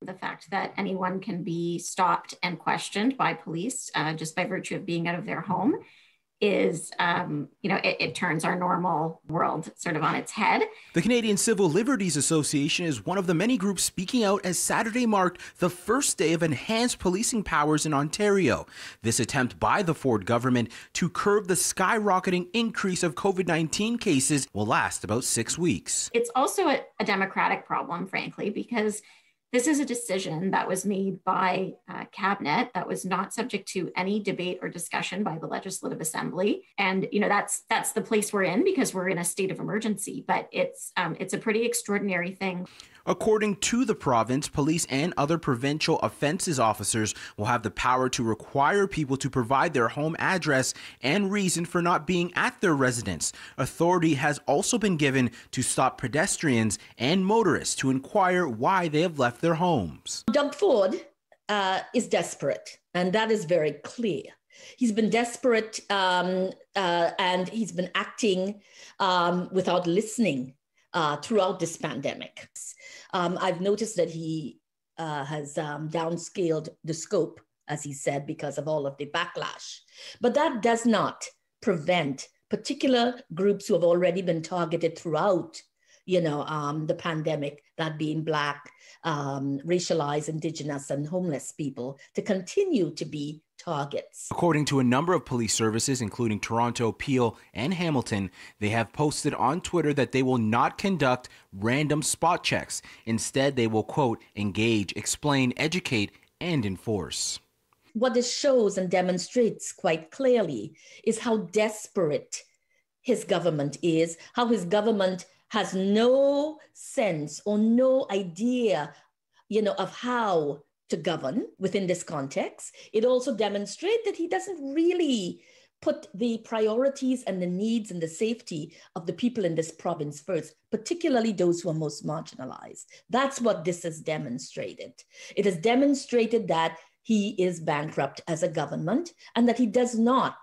The fact that anyone can be stopped and questioned by police just by virtue of being out of their home is, it turns our normal world sort of on its head. The Canadian Civil Liberties Association is one of the many groups speaking out as Saturday marked the first day of enhanced policing powers in Ontario. This attempt by the Ford government to curb the skyrocketing increase of COVID-19 cases will last about 6 weeks. It's also a democratic problem, frankly, because this is a decision that was made by cabinet that was not subject to any debate or discussion by the Legislative Assembly. And, that's the place we're in because we're in a state of emergency, but it's a pretty extraordinary thing. According to the province, police and other provincial offences officers will have the power to require people to provide their home address and reason for not being at their residence. Authority has also been given to stop pedestrians and motorists to inquire why they have left their homes. Doug Ford is desperate, and that is very clear. He's been desperate and he's been acting without listening throughout this pandemic. I've noticed that he has downscaled the scope, as he said, because of all of the backlash. But that does not prevent particular groups who have already been targeted throughout, the pandemic, that being Black, racialized, Indigenous, and homeless people, to continue to be targets. According to a number of police services, including Toronto, Peel, and Hamilton, they have posted on Twitter that they will not conduct random spot checks. Instead, they will, quote, engage, explain, educate, and enforce. What this shows and demonstrates quite clearly is how desperate his government is, how his government has no sense or no idea, of how to govern within this context. It also demonstrates that he doesn't really put the priorities and the needs and the safety of the people in this province first, particularly those who are most marginalized. That's what this has demonstrated. It has demonstrated that he is bankrupt as a government and that he does not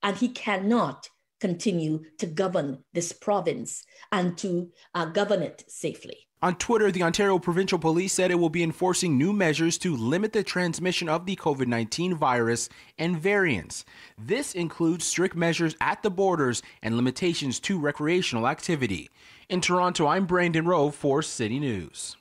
and he cannot continue to govern this province and to govern it safely. On Twitter, the Ontario Provincial Police said it will be enforcing new measures to limit the transmission of the COVID-19 virus and variants. This includes strict measures at the borders and limitations to recreational activity. In Toronto, I'm Brandon Rowe for City News.